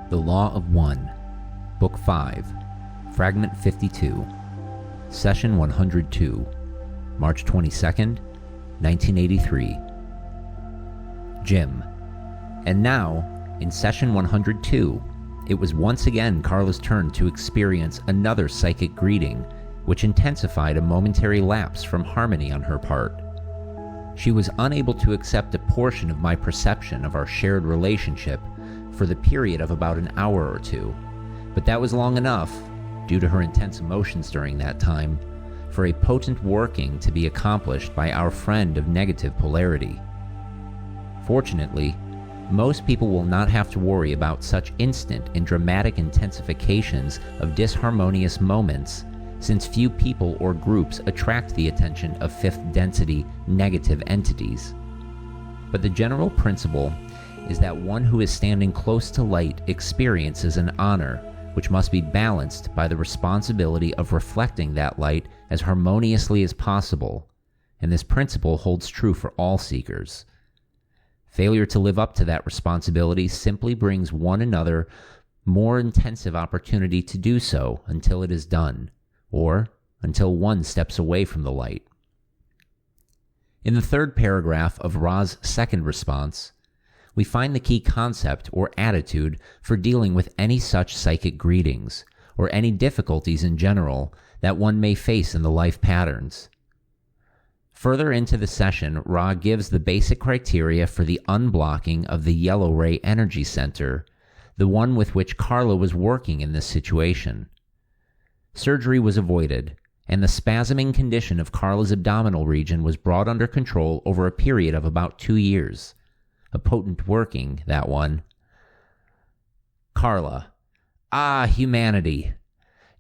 The Law of One, Book 5, Fragment 52, Session 102, March 22nd, 1983. Jim. And now, in Session 102, it was once again Carla's turn to experience another psychic greeting, which intensified a momentary lapse from harmony on her part. She was unable to accept a portion of my perception of our shared relationship for the period of about an hour or two, but that was long enough, due to her intense emotions during that time, for a potent working to be accomplished by our friend of negative polarity. Fortunately, most people will not have to worry about such instant and dramatic intensifications of disharmonious moments, since few people or groups attract the attention of fifth-density negative entities. But the general principle is that one who is standing close to light experiences an honor which must be balanced by the responsibility of reflecting that light as harmoniously as possible, and this principle holds true for all seekers. Failure to live up to that responsibility simply brings one another more intensive opportunity to do so until it is done, or until one steps away from the light. In the third paragraph of Ra's second response, we find the key concept or attitude for dealing with any such psychic greetings, or any difficulties in general that one may face in the life patterns. Further into the session, Ra gives the basic criteria for the unblocking of the yellow ray energy center, the one with which Carla was working in this situation. Surgery was avoided, and the spasming condition of Carla's abdominal region was brought under control over a period of about 2 years. A potent working, that one. Carla. Ah, humanity.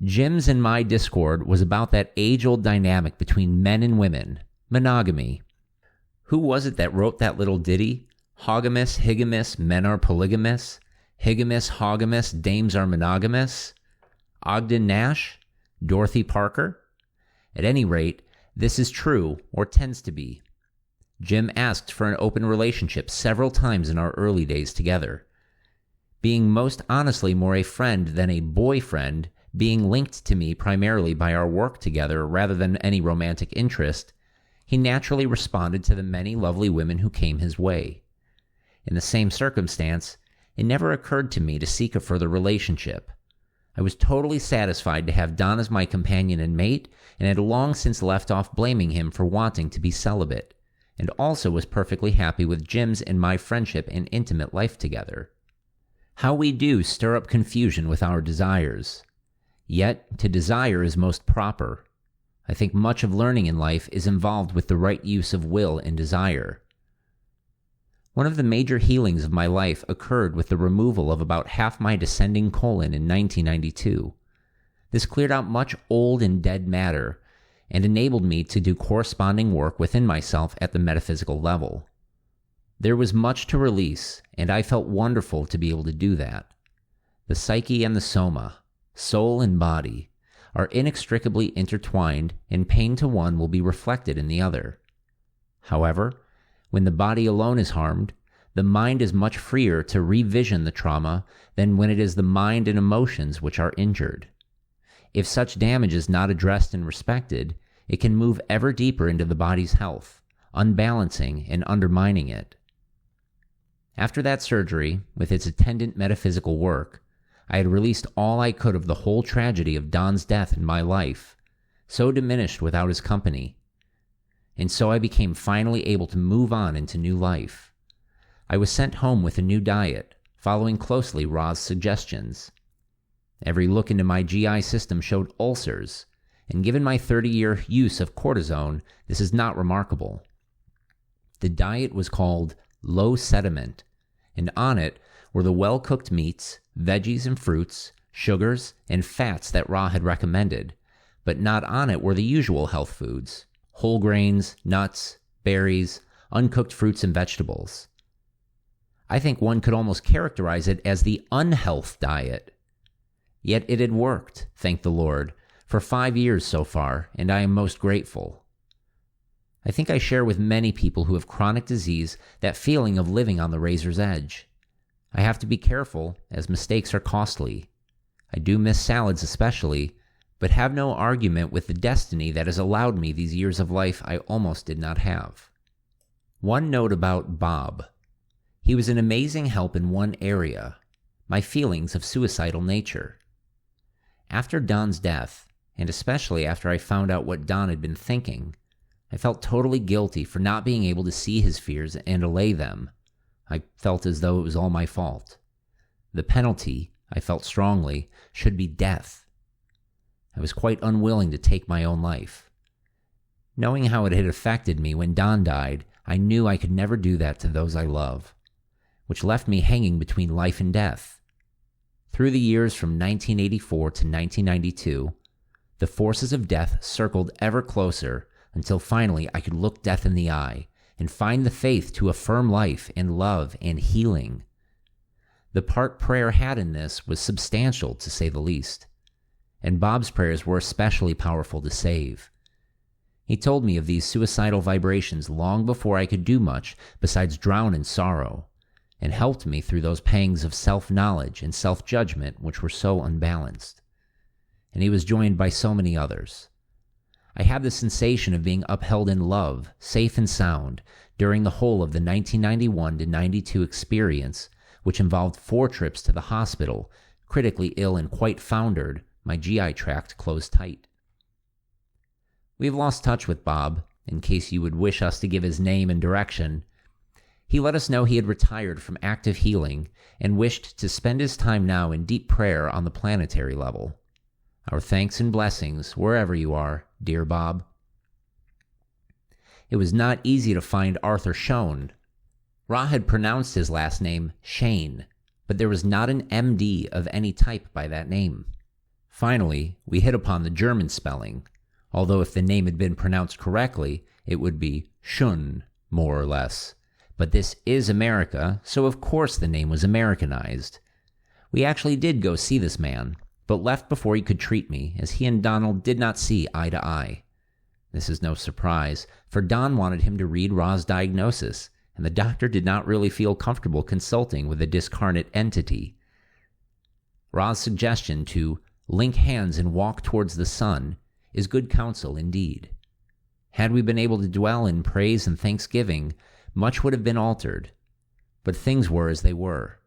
Jim's and my discord was about that age-old dynamic between men and women, monogamy. Who was it that wrote that little ditty? Hogamus, higamus, men are polygamous. Higamus, hogamus, dames are monogamous. Ogden Nash? Dorothy Parker? At any rate, this is true, or tends to be. Jim asked for an open relationship several times in our early days together. Being most honestly more a friend than a boyfriend, being linked to me primarily by our work together rather than any romantic interest, he naturally responded to the many lovely women who came his way. In the same circumstance, it never occurred to me to seek a further relationship. I was totally satisfied to have Don as my companion and mate, and had long since left off blaming him for wanting to be celibate, and also was perfectly happy with Jim's and my friendship and intimate life together. How we do stir up confusion with our desires. Yet, to desire is most proper. I think much of learning in life is involved with the right use of will and desire. One of the major healings of my life occurred with the removal of about half my descending colon in 1992. This cleared out much old and dead matter, and enabled me to do corresponding work within myself at the metaphysical level. There was much to release, and I felt wonderful to be able to do that. The psyche and the soma, soul and body, are inextricably intertwined, and pain to one will be reflected in the other. However, when the body alone is harmed, the mind is much freer to revision the trauma than when it is the mind and emotions which are injured. If such damage is not addressed and respected, it can move ever deeper into the body's health, unbalancing and undermining it. After that surgery, with its attendant metaphysical work, I had released all I could of the whole tragedy of Don's death in my life, so diminished without his company. And so I became finally able to move on into new life. I was sent home with a new diet, following closely Ra's suggestions. Every look into my GI system showed ulcers, and given my 30-year use of cortisone, this is not remarkable. The diet was called low sediment, and on it were the well-cooked meats, veggies and fruits, sugars, and fats that Ra had recommended, but not on it were the usual health foods, whole grains, nuts, berries, uncooked fruits and vegetables. I think one could almost characterize it as the unhealth diet. Yet it had worked, thank the Lord, for 5 years so far, and I am most grateful. I think I share with many people who have chronic disease that feeling of living on the razor's edge. I have to be careful, as mistakes are costly. I do miss salads especially, but have no argument with the destiny that has allowed me these years of life I almost did not have. One note about Bob. He was an amazing help in one area, my feelings of suicidal nature. After Don's death, and especially after I found out what Don had been thinking, I felt totally guilty for not being able to see his fears and allay them. I felt as though it was all my fault. The penalty, I felt strongly, should be death. I was quite unwilling to take my own life. Knowing how it had affected me when Don died, I knew I could never do that to those I love, which left me hanging between life and death. Through the years from 1984 to 1992, the forces of death circled ever closer until finally I could look death in the eye and find the faith to affirm life and love and healing. The part prayer had in this was substantial, to say the least, and Bob's prayers were especially powerful to save. He told me of these suicidal vibrations long before I could do much besides drown in sorrow, and helped me through those pangs of self-knowledge and self-judgment which were so unbalanced. And he was joined by so many others. I had the sensation of being upheld in love, safe and sound, during the whole of the 1991 to 92 experience, which involved 4 trips to the hospital, critically ill and quite foundered, my GI tract closed tight. We have lost touch with Bob, in case you would wish us to give his name and direction. He let us know he had retired from active healing and wished to spend his time now in deep prayer on the planetary level. Our thanks and blessings, wherever you are, dear Bob. It was not easy to find Arthur Schoen. Ra had pronounced his last name Shane, but there was not an MD of any type by that name. Finally, we hit upon the German spelling, although if the name had been pronounced correctly, it would be Schön, more or less. But this is America, so of course the name was Americanized. We actually did go see this man, but left before he could treat me, as he and Donald did not see eye to eye. This is no surprise, for Don wanted him to read Ra's diagnosis, and the doctor did not really feel comfortable consulting with a discarnate entity. Ra's suggestion to link hands and walk towards the sun is good counsel indeed. Had we been able to dwell in praise and thanksgiving, much would have been altered, but things were as they were.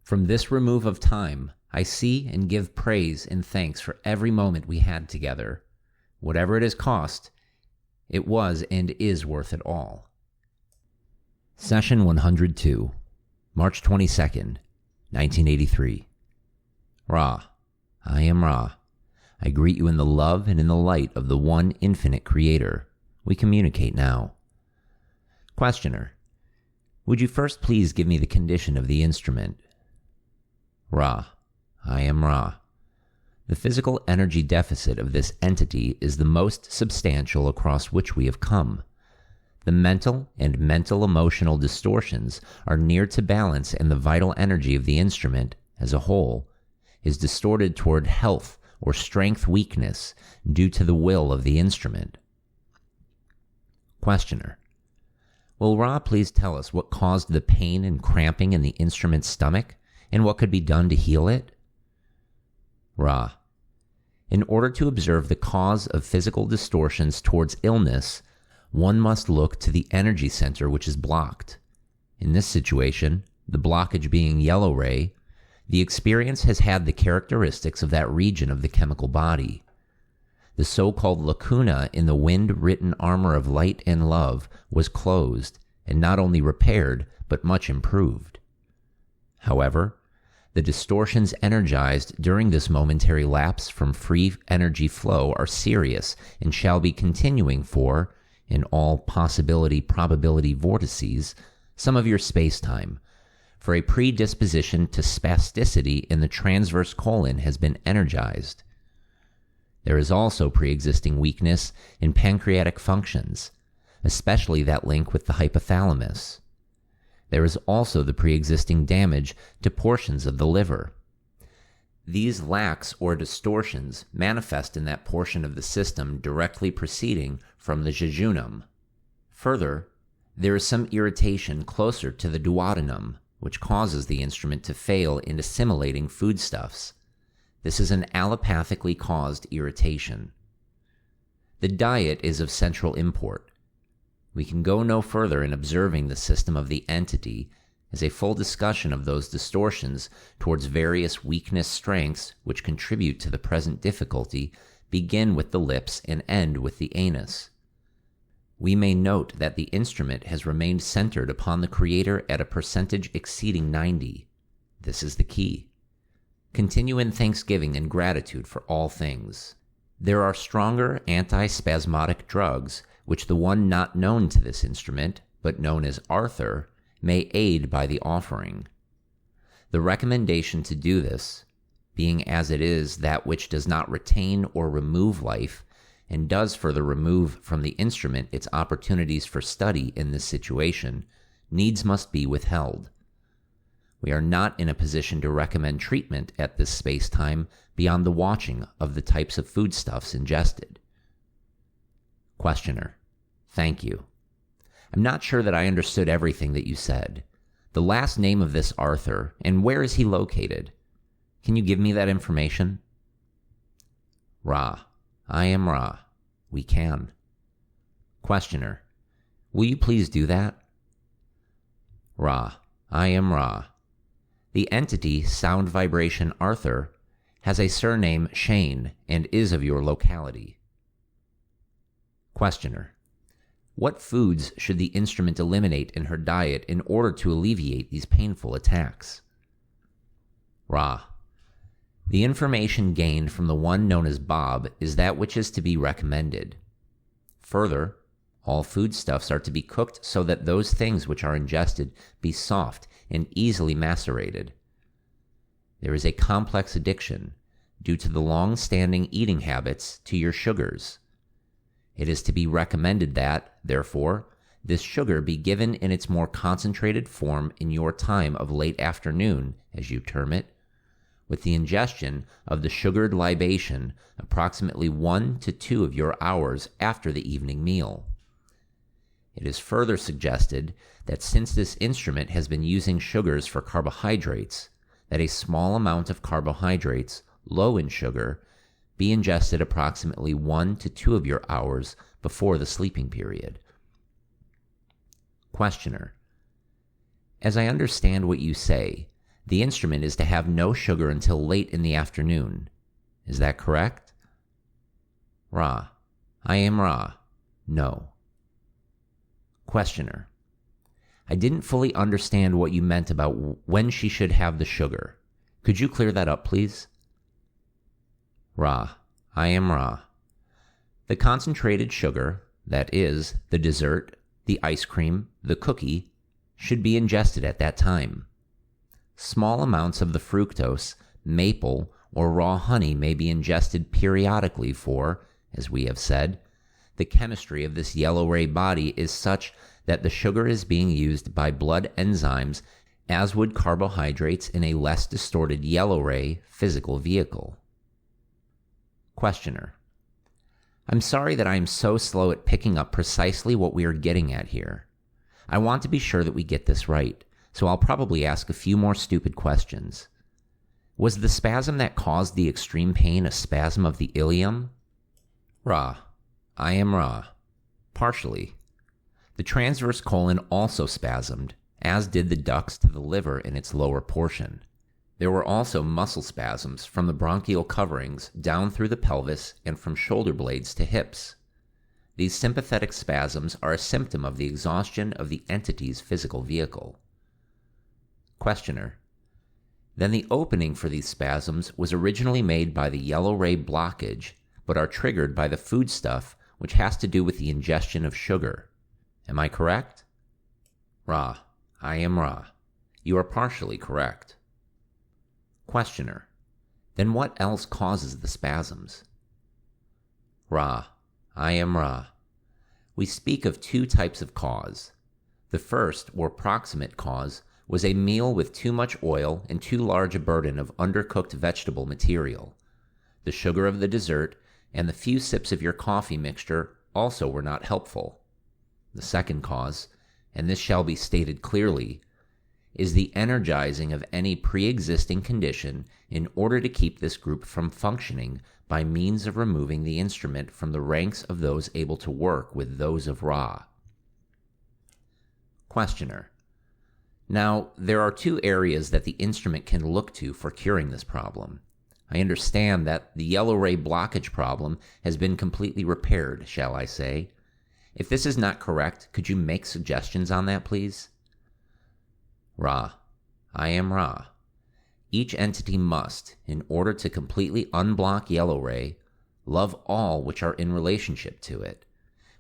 From this remove of time, I see and give praise and thanks for every moment we had together. Whatever it has cost, it was and is worth it all. Session 102, March 22nd, 1983. Ra, I am Ra. I greet you in the love and in the light of the one infinite Creator. We communicate now. Questioner, would you first please give me the condition of the instrument? Ra, I am Ra. The physical energy deficit of this entity is the most substantial across which we have come. The mental and mental-emotional distortions are near to balance, and the vital energy of the instrument, as a whole, is distorted toward health or strength weakness due to the will of the instrument. Questioner, will Ra please tell us what caused the pain and cramping in the instrument's stomach, and what could be done to heal it? Ra, in order to observe the cause of physical distortions towards illness, one must look to the energy center which is blocked. In this situation, the blockage being yellow ray, the experience has had the characteristics of that region of the chemical body. The so-called lacuna in the wind-written armor of light and love was closed, and not only repaired, but much improved. However, the distortions energized during this momentary lapse from free energy flow are serious and shall be continuing for, in all possibility-probability vortices, some of your space-time, for a predisposition to spasticity in the transverse colon has been energized. There is also pre-existing weakness in pancreatic functions, especially that link with the hypothalamus. There is also the pre-existing damage to portions of the liver. These lacks or distortions manifest in that portion of the system directly proceeding from the jejunum. Further, there is some irritation closer to the duodenum, which causes the instrument to fail in assimilating foodstuffs. This is an allopathically caused irritation. The diet is of central import. We can go no further in observing the system of the entity, as a full discussion of those distortions towards various weakness-strengths which contribute to the present difficulty begin with the lips and end with the anus. We may note that the instrument has remained centered upon the creator at a percentage exceeding 90. This is the key. Continue in thanksgiving and gratitude for all things. There are stronger antispasmodic drugs which the one not known to this instrument, but known as Arthur, may aid by the offering. The recommendation to do this, being as it is that which does not retain or remove life, and does further remove from the instrument its opportunities for study in this situation, needs must be withheld. We are not in a position to recommend treatment at this space-time beyond the watching of the types of foodstuffs ingested. Questioner: Thank you. I'm not sure that I understood everything that you said. The last name of this Arthur, and where is he located? Can you give me that information? Ra: I am Ra. We can. Questioner: Will you please do that? Ra: I am Ra. The entity Sound Vibration Arthur has a surname Shane and is of your locality. Questioner: What foods should the instrument eliminate in her diet in order to alleviate these painful attacks? Ra: The information gained from the one known as Bob is that which is to be recommended. Further, all foodstuffs are to be cooked so that those things which are ingested be soft and easily macerated. There is a complex addiction, due to the long-standing eating habits, to your sugars. It is to be recommended that, therefore, this sugar be given in its more concentrated form in your time of late afternoon, as you term it, with the ingestion of the sugared libation approximately 1 to 2 of your hours after the evening meal. It is further suggested that since this instrument has been using sugars for carbohydrates, that a small amount of carbohydrates, low in sugar, be ingested approximately 1 to 2 of your hours before the sleeping period. Questioner: As I understand what you say, the instrument is to have no sugar until late in the afternoon. Is that correct? Ra: I am Ra. No. Questioner: I didn't fully understand what you meant about when she should have the sugar. Could you clear that up, please? Ra: I am Ra. The concentrated sugar, that is, the dessert, the ice cream, the cookie, should be ingested at that time. Small amounts of the fructose, maple, or raw honey may be ingested periodically for, as we have said, the chemistry of this yellow ray body is such that the sugar is being used by blood enzymes as would carbohydrates in a less distorted yellow ray physical vehicle. Questioner: I'm sorry that I am so slow at picking up precisely what we are getting at here. I want to be sure that we get this right, so I'll probably ask a few more stupid questions. Was the spasm that caused the extreme pain a spasm of the ilium? Ra: I am Ra. Partially. The transverse colon also spasmed, as did the ducts to the liver in its lower portion. There were also muscle spasms from the bronchial coverings down through the pelvis and from shoulder blades to hips. These sympathetic spasms are a symptom of the exhaustion of the entity's physical vehicle. Questioner: Then the opening for these spasms was originally made by the yellow ray blockage, but are triggered by the foodstuff, which has to do with the ingestion of sugar. Am I correct? Ra: I am Ra. You are partially correct. Questioner: Then what else causes the spasms? Ra: I am Ra. We speak of 2 types of cause. The first, or proximate cause, was a meal with too much oil and too large a burden of undercooked vegetable material. The sugar of the dessert and the few sips of your coffee mixture also were not helpful. The second cause, and this shall be stated clearly, is the energizing of any pre-existing condition in order to keep this group from functioning by means of removing the instrument from the ranks of those able to work with those of Ra. Questioner: Now, there are two areas that the instrument can look to for curing this problem. I understand that the yellow ray blockage problem has been completely repaired, shall I say. If this is not correct, could you make suggestions on that, please? Ra: I am Ra. Each entity must, in order to completely unblock yellow ray, love all which are in relationship to it,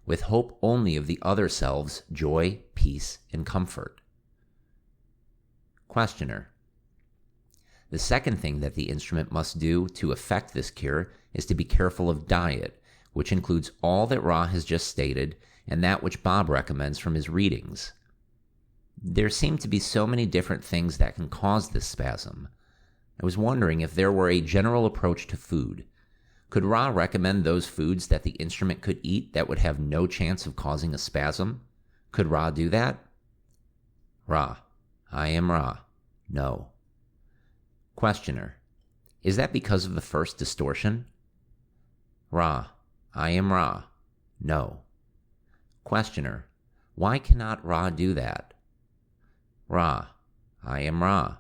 with hope only of the other selves' joy, peace, and comfort. Questioner: The second thing that the instrument must do to effect this cure is to be careful of diet, which includes all that Ra has just stated and that which Bob recommends from his readings. There seem to be so many different things that can cause this spasm. I was wondering if there were a general approach to food. Could Ra recommend those foods that the instrument could eat that would have no chance of causing a spasm? Could Ra do that? Ra: I am Ra. No. Questioner: Is that because of the first distortion? Ra: I am Ra. No. Questioner: Why cannot Ra do that? Ra: I am Ra.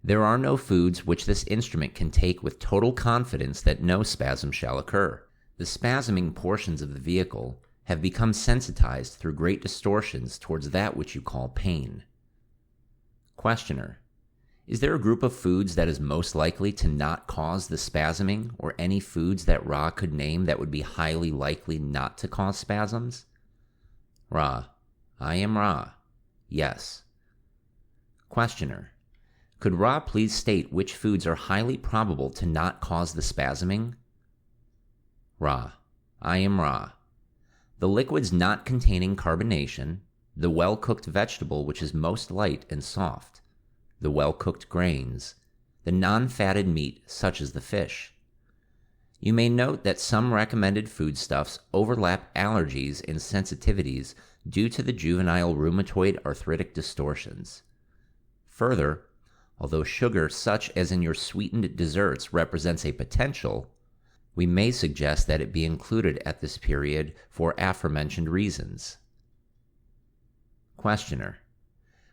There are no foods which this instrument can take with total confidence that no spasm shall occur. The spasming portions of the vehicle have become sensitized through great distortions towards that which you call pain. Questioner: Is there a group of foods that is most likely to not cause the spasming, or any foods that Ra could name that would be highly likely not to cause spasms? Ra: I am Ra. Yes. Questioner: Could Ra please state which foods are highly probable to not cause the spasming? Ra: I am Ra. The liquids not containing carbonation, the well-cooked vegetable which is most light and soft, the well-cooked grains, the non-fatted meat such as the fish. You may note that some recommended foodstuffs overlap allergies and sensitivities due to the juvenile rheumatoid arthritic distortions. Further, although sugar such as in your sweetened desserts represents a potential, we may suggest that it be included at this period for aforementioned reasons. Questioner: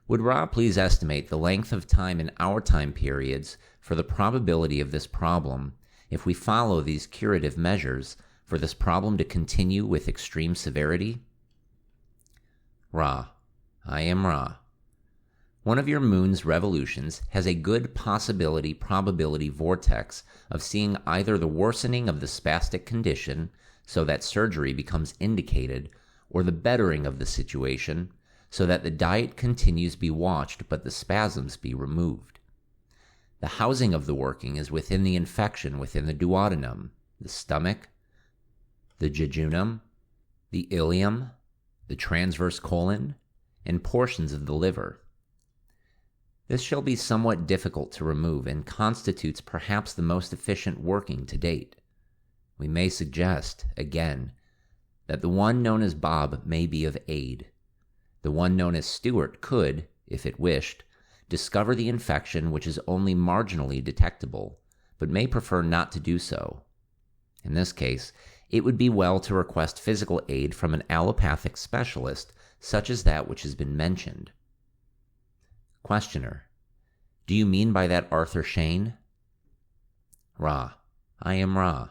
Would Ra please estimate the length of time in our time periods for the probability of this problem if we follow these curative measures for this problem to continue with extreme severity? Ra: I am Ra. One of your moon's revolutions has a good probability vortex of seeing either the worsening of the spastic condition so that surgery becomes indicated, or the bettering of the situation so that the diet continues be watched but the spasms be removed. The housing of the working is within the infection within the duodenum, the stomach, the jejunum, the ileum, the transverse colon, and portions of the liver. This shall be somewhat difficult to remove and constitutes perhaps the most efficient working to date. We may suggest, again, that the one known as Bob may be of aid. The one known as Stewart could, if it wished, discover the infection which is only marginally detectable, but may prefer not to do so. In this case, it would be well to request physical aid from an allopathic specialist such as that which has been mentioned. Questioner: Do you mean by that Arthur Shane? Ra: I am Ra.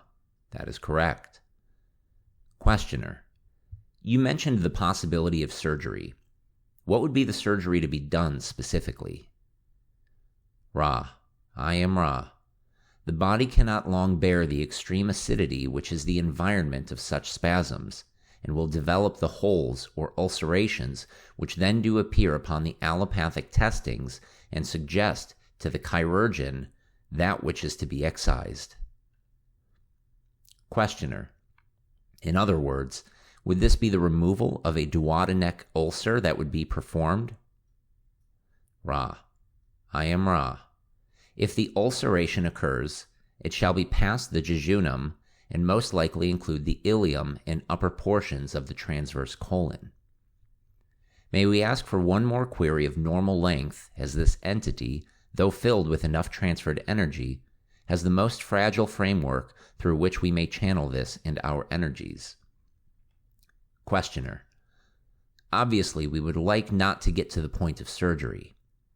That is correct. Questioner: You mentioned the possibility of surgery. What would be the surgery to be done specifically? Ra: I am Ra. The body cannot long bear the extreme acidity which is the environment of such spasms, and will develop the holes or ulcerations which then do appear upon the allopathic testings and suggest to the chirurgeon that which is to be excised. Questioner: In other words, would this be the removal of a duodenec ulcer that would be performed? Ra: I am Ra. If the ulceration occurs, it shall be past the jejunum and most likely include the ileum and upper portions of the transverse colon. May we ask for one more query of normal length, as this entity, though filled with enough transferred energy, has the most fragile framework through which we may channel this and our energies. Questioner: obviously, we would like not to get to the point of surgery.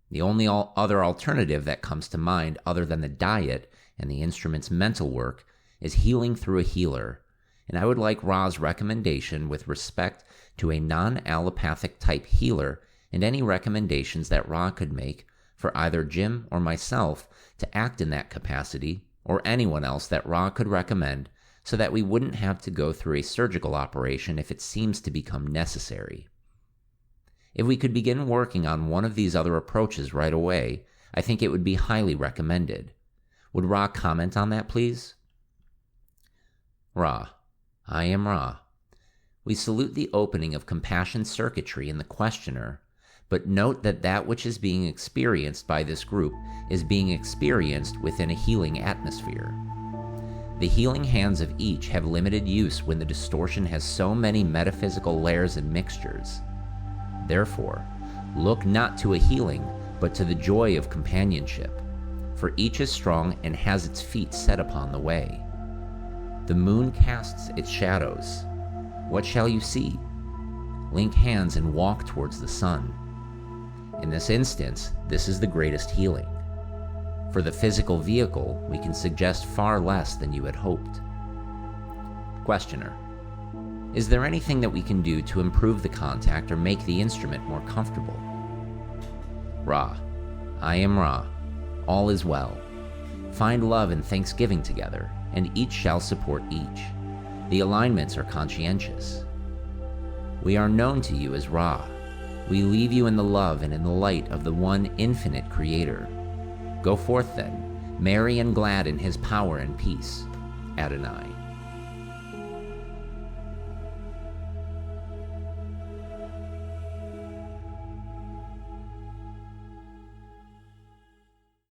The only other alternative that comes to mind, other than the diet and the instrument's mental work, is healing through a healer, and I would like Ra's recommendation with respect to a non-allopathic type healer and any recommendations that Ra could make for either Jim or myself to act in that capacity, or anyone else that Ra could recommend, so that we wouldn't have to go through a surgical operation if it seems to become necessary. If we could begin working on one of these other approaches right away, I think it would be highly recommended. Would Ra comment on that, please? Ra: I am Ra. We salute the opening of compassion circuitry in the questioner, but note that that which is being experienced by this group is being experienced within a healing atmosphere. The healing hands of each have limited use when the distortion has so many metaphysical layers and mixtures. Therefore, look not to a healing, but to the joy of companionship, for each is strong and has its feet set upon the way. The moon casts its shadows. What shall you see? Link hands and walk towards the sun. In this instance, this is the greatest healing. For the physical vehicle, we can suggest far less than you had hoped. Questioner: is there anything that we can do to improve the contact or make the instrument more comfortable? Ra: I am Ra. All is well. Find love and thanksgiving together, and each shall support each. The alignments are conscientious. We are known to you as Ra. We leave you in the love and in the light of the one infinite Creator. Go forth then, merry and glad in his power and peace. Adonai.